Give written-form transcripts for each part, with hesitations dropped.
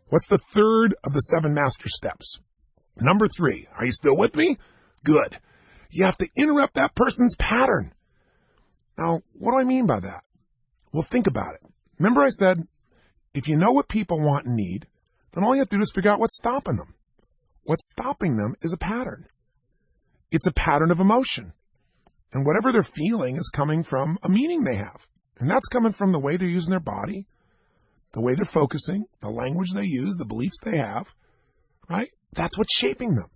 What's the third of the 7 master steps? Number 3. Are you still with me? Good. You have to interrupt that person's pattern. Now, what do I mean by that? Well, think about it. Remember I said, if you know what people want and need, then all you have to do is figure out what's stopping them. What's stopping them is a pattern. It's a pattern of emotion. And whatever they're feeling is coming from a meaning they have. And that's coming from the way they're using their body, the way they're focusing, the language they use, the beliefs they have, right? That's what's shaping them.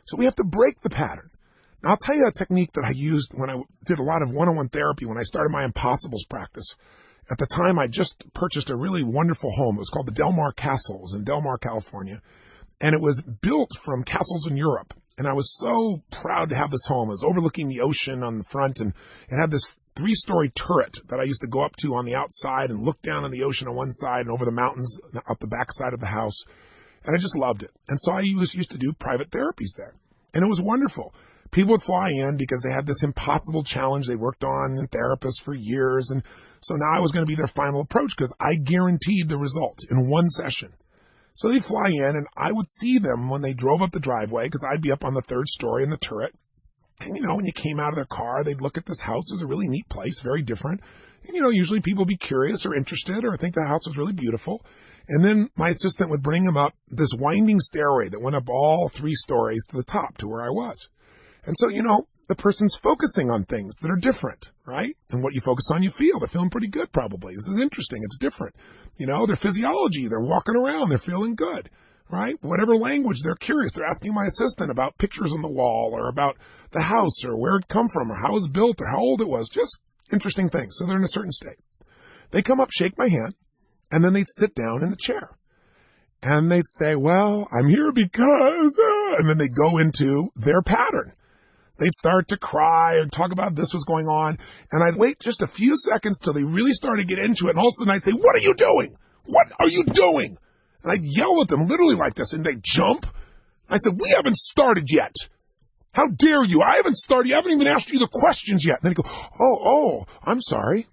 So we have to break the pattern. Now, I'll tell you a technique that I used when I did a lot of one-on-one therapy when I started my Impossibles practice. At the time, I just purchased a really wonderful home. It was called the Del Mar Castle. It was in Del Mar, California. And it was built from castles in Europe. And I was so proud to have this home. It was overlooking the ocean on the front, and it had this 3-story turret that I used to go up to on the outside and look down on the ocean on one side and over the mountains up the back side of the house. And I just loved it. And so I used to do private therapies there. And it was wonderful. People would fly in because they had this impossible challenge they worked on in therapists for years. And so now I was going to be their final approach because I guaranteed the result in one session. So they'd fly in and I would see them when they drove up the driveway because I'd be up on the 3rd story in the turret. And, when you came out of their car, they'd look at this house. It was a really neat place, very different. And, usually people would be curious or interested or think the house was really beautiful. And then my assistant would bring them up this winding stairway that went up all 3 stories to the top to where I was. And so, the person's focusing on things that are different, right? And what you focus on, you feel. They're feeling pretty good, probably. This is interesting. It's different. Their physiology, they're walking around, they're feeling good, right? Whatever language, they're curious. They're asking my assistant about pictures on the wall or about the house or where it come from or how it was built or how old it was. Just interesting things. So they're in a certain state. They come up, shake my hand, and then they'd sit down in the chair. And they'd say, well, I'm here because, and then they'd go into their pattern. They'd start to cry and talk about this was going on. And I'd wait just a few seconds till they really started to get into it. And all of a sudden I'd say, what are you doing? What are you doing? And I'd yell at them literally like this. And they'd jump. I said, we haven't started yet. How dare you? I haven't started. I haven't even asked you the questions yet. And then he'd go, oh, I'm sorry.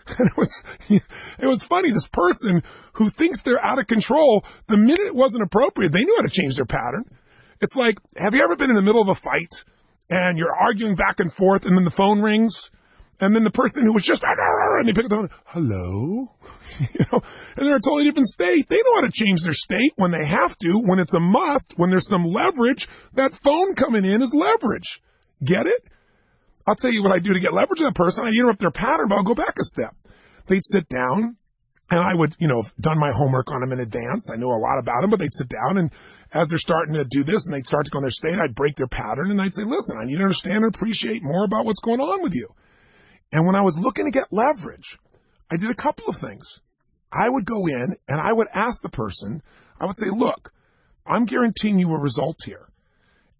And it was funny. This person who thinks they're out of control, the minute it wasn't appropriate, they knew how to change their pattern. It's like, have you ever been in the middle of a fight and you're arguing back and forth and then the phone rings and then the person who was just, and they pick up the phone, hello? And they're a totally different state. They know how to change their state when they have to, when it's a must, when there's some leverage. That phone coming in is leverage. Get it? I'll tell you what I do to get leverage on that person. I interrupt their pattern, but I'll go back a step. They'd sit down, and I would, done my homework on them in advance. I knew a lot about them, but they'd sit down, and as they're starting to do this, and they'd start to go in their state, I'd break their pattern, and I'd say, listen, I need to understand and appreciate more about what's going on with you. And when I was looking to get leverage, I did a couple of things. I would go in, and I would ask the person, I would say, look, I'm guaranteeing you a result here.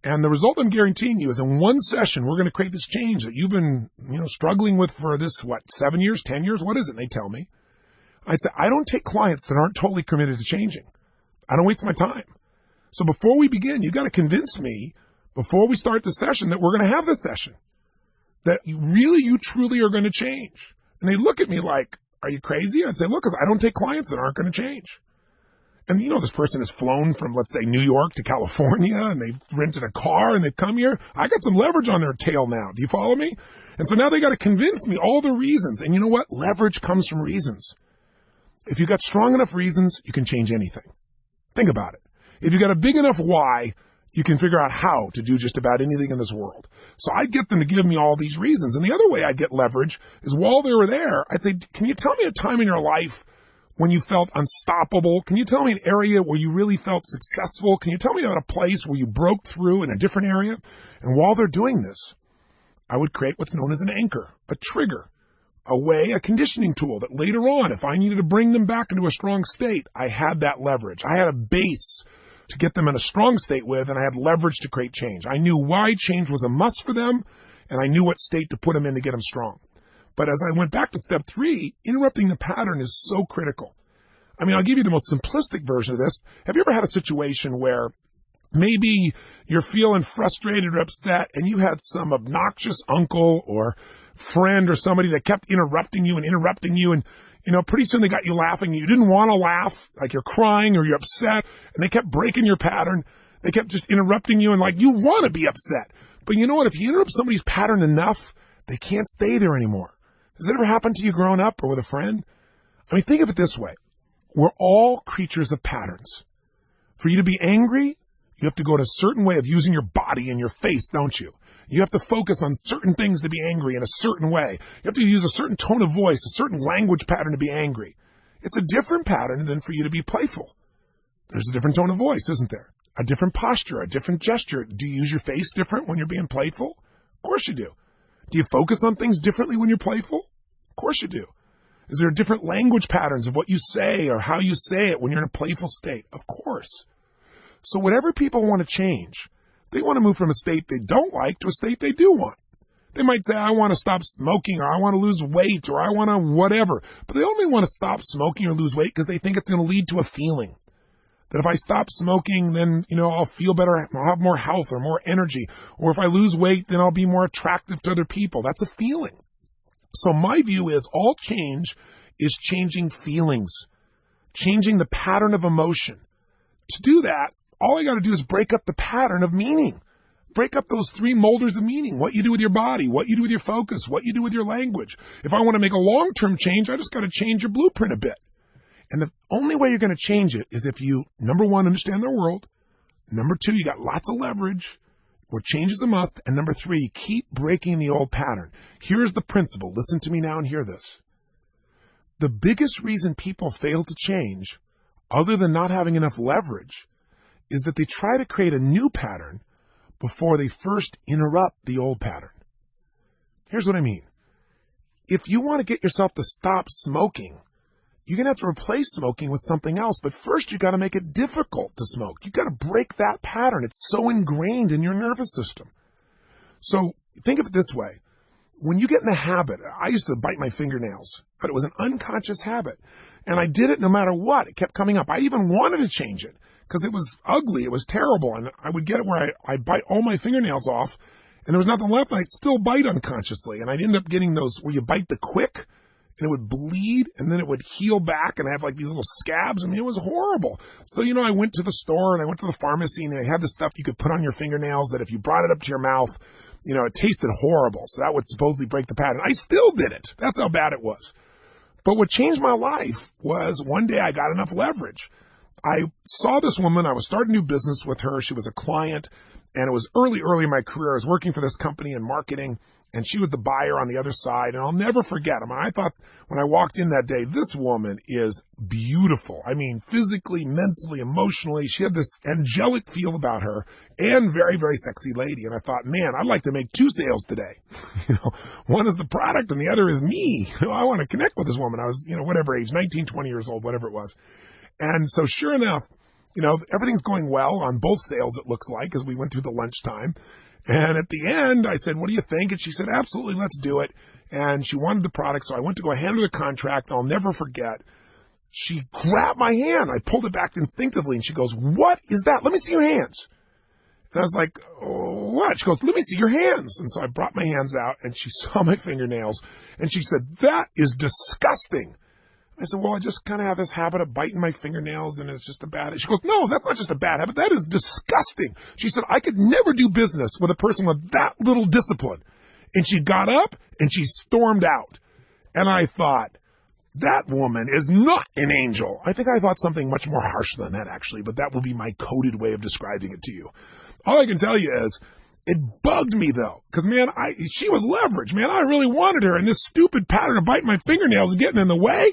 And the result I'm guaranteeing you is in one session, we're going to create this change that you've been, struggling with for this, 7 years, 10 years? What is it? And they tell me. I'd say, I don't take clients that aren't totally committed to changing. I don't waste my time. So before we begin, you got to convince me before we start the session that we're going to have this session, that you truly are going to change. And they look at me like, are you crazy? I'd say, look, 'cause I don't take clients that aren't going to change. And this person has flown from, let's say, New York to California, and they've rented a car, and they've come here. I got some leverage on their tail now. Do you follow me? And so now they got to convince me all the reasons. And you know what? Leverage comes from reasons. If you got strong enough reasons, you can change anything. Think about it. If you got a big enough why, you can figure out how to do just about anything in this world. So I'd get them to give me all these reasons. And the other way I'd get leverage is while they were there, I'd say, can you tell me a time in your life when you felt unstoppable? Can you tell me an area where you really felt successful? Can you tell me about a place where you broke through in a different area? And while they're doing this, I would create what's known as an anchor, a trigger, a conditioning tool that later on, if I needed to bring them back into a strong state, I had that leverage. I had a base to get them in a strong state with, and I had leverage to create change. I knew why change was a must for them, and I knew what state to put them in to get them strong. But as I went back to step 3, interrupting the pattern is so critical. I mean, I'll give you the most simplistic version of this. Have you ever had a situation where maybe you're feeling frustrated or upset and you had some obnoxious uncle or friend or somebody that kept interrupting you, and pretty soon they got you laughing. You didn't want to laugh, like you're crying or you're upset, and they kept breaking your pattern. They kept just interrupting you, and like you want to be upset. But you know what? If you interrupt somebody's pattern enough, they can't stay there anymore. Has that ever happened to you growing up or with a friend? I mean, think of it this way. We're all creatures of patterns. For you to be angry, you have to go to a certain way of using your body and your face, don't you? You have to focus on certain things to be angry in a certain way. You have to use a certain tone of voice, a certain language pattern to be angry. It's a different pattern than for you to be playful. There's a different tone of voice, isn't there? A different posture, a different gesture. Do you use your face different when you're being playful? Of course you do. Do you focus on things differently when you're playful? Of course you do. Is there different language patterns of what you say or how you say it when you're in a playful state? Of course. So whatever people want to change, they want to move from a state they don't like to a state they do want. They might say, I want to stop smoking, or I want to lose weight, or I want to whatever. But they only want to stop smoking or lose weight because they think it's going to lead to a feeling. That if I stop smoking, then, I'll feel better, I'll have more health or more energy. Or if I lose weight, then I'll be more attractive to other people. That's a feeling. So my view is all change is changing feelings, changing the pattern of emotion. To do that, all I got to do is break up the pattern of meaning. Break up those 3 molders of meaning, what you do with your body, what you do with your focus, what you do with your language. If I want to make a long-term change, I just got to change your blueprint a bit. And the only way you're going to change it is if you, number 1, understand their world. Number 2, you got lots of leverage, where change is a must. And number 3, keep breaking the old pattern. Here's the principle. Listen to me now and hear this. The biggest reason people fail to change, other than not having enough leverage, is that they try to create a new pattern before they first interrupt the old pattern. Here's what I mean. If you want to get yourself to stop smoking, you're going to have to replace smoking with something else. But first, you got to make it difficult to smoke. You got to break that pattern. It's so ingrained in your nervous system. So think of it this way. When you get in the habit, I used to bite my fingernails, but it was an unconscious habit. And I did it no matter what. It kept coming up. I even wanted to change it because it was ugly. It was terrible. And I would get it where I'd bite all my fingernails off and there was nothing left. And I'd still bite unconsciously. And I'd end up getting those where you bite the quick. And it would bleed, and then it would heal back, and I have like these little scabs. I mean, it was horrible. So, I went to the store, and I went to the pharmacy, and they had the stuff you could put on your fingernails that if you brought it up to your mouth, it tasted horrible. So that would supposedly break the pattern. I still did it. That's how bad it was. But what changed my life was one day I got enough leverage. I saw this woman. I was starting a new business with her. She was a client, and it was early in my career. I was working for this company in marketing. And she was the buyer on the other side. And I'll never forget. I thought when I walked in that day, this woman is beautiful. I mean, physically, mentally, emotionally. She had this angelic feel about her and very, very sexy lady. And I thought, man, I'd like to make 2 sales today. One is the product and the other is me. I want to connect with this woman. I was, whatever age, 19, 20 years old, whatever it was. And so sure enough, everything's going well on both sales, it looks like, as we went through the lunchtime. And at the end, I said, what do you think? And she said, absolutely, let's do it. And she wanted the product, so I went to go hand her the contract. I'll never forget. She grabbed my hand. I pulled it back instinctively, and she goes, what is that? Let me see your hands. And I was like, oh, what? She goes, let me see your hands. And so I brought my hands out, and she saw my fingernails, and she said, that is disgusting. I said, well, I just kind of have this habit of biting my fingernails, and it's just a bad habit. She goes, no, that's not just a bad habit. That is disgusting. She said, I could never do business with a person with that little discipline. And she got up, and she stormed out. And I thought, that woman is not an angel. I think I thought something much more harsh than that, actually, but that will be my coded way of describing it to you. All I can tell you is, it bugged me, though, because, man, she was leverage. Man, I really wanted her, and this stupid pattern of biting my fingernails is getting in the way.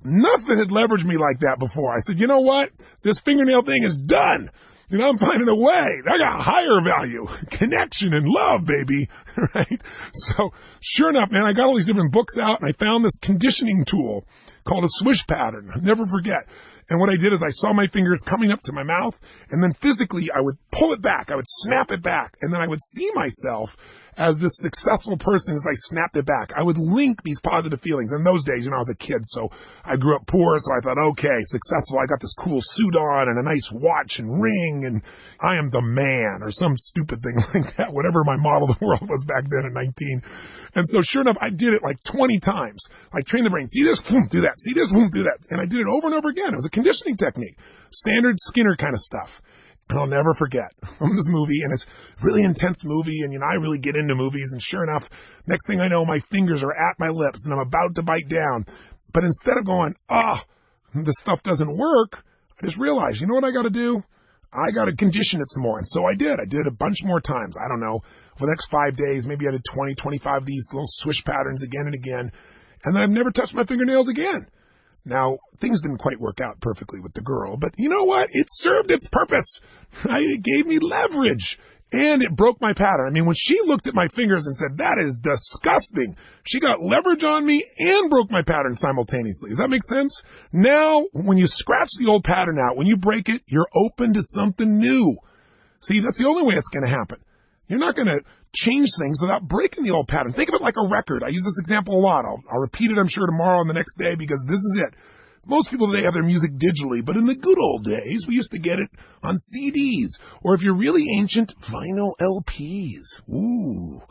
Nothing had leveraged me like that before. I said, you know what? This fingernail thing is done. I'm finding a way. I got higher value. Connection and love, baby. Right? So, sure enough, man, I got all these different books out, and I found this conditioning tool called a swish pattern. I'll never forget. And what I did is I saw my fingers coming up to my mouth, and then physically I would pull it back. I would snap it back, and then I would see myself as this successful person as I snapped it back. I would link these positive feelings. In those days, I was a kid, so I grew up poor, so I thought, okay, successful, I got this cool suit on and a nice watch and ring, and I am the man, or some stupid thing like that, whatever my model of the world was back then at 19. And so sure enough, I did it like 20 times. Like train the brain, see this, boom, do that, see this, boom, do that. And I did it over and over again. It was a conditioning technique, standard Skinner kind of stuff. And I'll never forget from this movie, and it's a really intense movie, and I really get into movies, and sure enough, next thing I know, my fingers are at my lips, and I'm about to bite down. But instead of going, this stuff doesn't work, I just realized, you know what I gotta do? I gotta condition it some more. And so I did. I did it a bunch more times. I don't know, for the next 5 days, maybe I did 20, 25 of these little swish patterns again and again, and then I've never touched my fingernails again. Now, things didn't quite work out perfectly with the girl, but you know what? It served its purpose. It gave me leverage, and it broke my pattern. I mean, when she looked at my fingers and said, that is disgusting, she got leverage on me and broke my pattern simultaneously. Does that make sense? Now, when you scratch the old pattern out, when you break it, you're open to something new. See, that's the only way it's going to happen. You're not going to change things without breaking the old pattern. Think of it like a record. I use this example a lot. I'll repeat it, I'm sure, tomorrow and the next day, because this is it. Most people today have their music digitally, but in the good old days, we used to get it on CDs, or if you're really ancient, vinyl LPs. Ooh.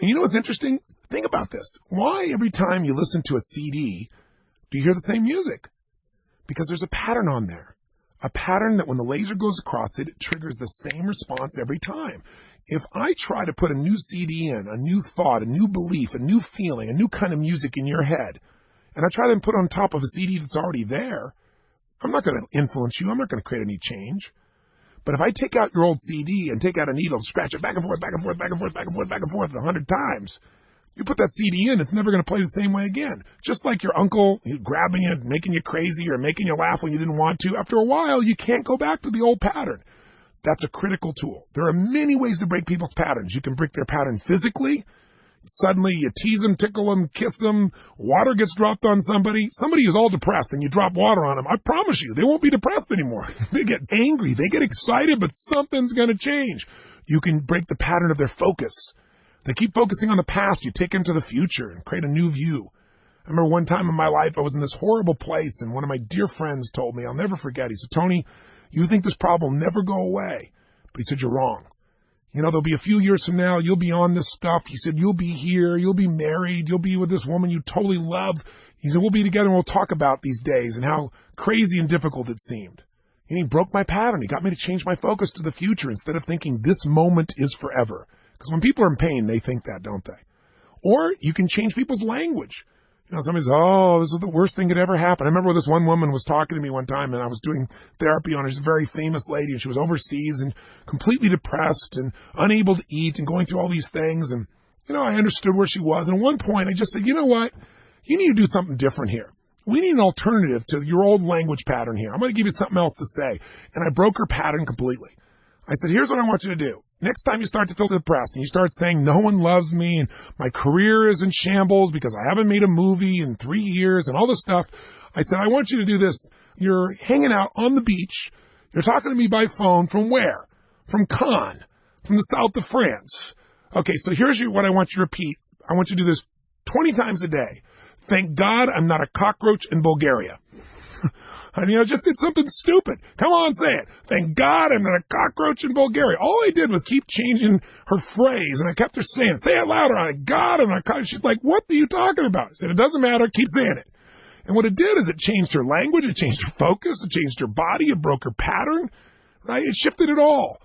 And you know what's interesting? Think about this. Why every time you listen to a CD, do you hear the same music? Because there's a pattern on there. A pattern that when the laser goes across it, it triggers the same response every time. If I try to put a new CD in, a new thought, a new belief, a new feeling, a new kind of music in your head, and I try to put it on top of a CD that's already there, I'm not going to influence you. I'm not going to create any change. But if I take out your old CD and take out a needle and scratch it back and forth, back and forth, back and forth, back and forth, back and forth 100 times, you put that CD in, it's never going to play the same way again. Just like your uncle grabbing you, making you crazy, or making you laugh when you didn't want to, after a while, you can't go back to the old pattern. That's a critical tool. There are many ways to break people's patterns. You can break their pattern physically. Suddenly you tease them, tickle them, kiss them, water gets dropped on somebody. Somebody who's all depressed and you drop water on them. I promise you, they won't be depressed anymore. They get angry, they get excited, but something's going to change. You can break the pattern of their focus. They keep focusing on the past. You take them to the future and create a new view. I remember one time in my life, I was in this horrible place, and one of my dear friends told me, I'll never forget, he said, Tony, you think this problem will never go away. But he said, you're wrong. You know, there'll be a few years from now, you'll be on this stuff. He said, you'll be here, you'll be married, you'll be with this woman you totally love. He said, we'll be together and we'll talk about these days and how crazy and difficult it seemed. And he broke my pattern. He got me to change my focus to the future instead of thinking this moment is forever. Because when people are in pain, they think that, don't they? Or you can change people's language. You know, somebody says, oh, this is the worst thing that ever happened. I remember this one woman was talking to me one time, and I was doing therapy on her. She's a very famous lady, and she was overseas and completely depressed and unable to eat and going through all these things. And, you know, I understood where she was. And at one point, I just said, you know what? You need to do something different here. We need an alternative to your old language pattern here. I'm going to give you something else to say. And I broke her pattern completely. I said, here's what I want you to do. Next time you start to feel depressed and you start saying no one loves me and my career is in shambles because I haven't made a movie in 3 years and all this stuff, I said, I want you to do this. You're hanging out on the beach. You're talking to me by phone from where? From Cannes, from the south of France. Okay, so here's what I want you to repeat. I want you to do this 20 times a day. Thank God I'm not a cockroach in Bulgaria. And, you know, just did something stupid. Come on, say it. Thank God I'm not a cockroach in Bulgaria. All I did was keep changing her phrase, and I kept her saying, say it louder. I God, I'm not a cockroach. She's like, what are you talking about? I said, it doesn't matter. Keep saying it. And what it did is it changed her language. It changed her focus. It changed her body. It broke her pattern. Right? It shifted it all.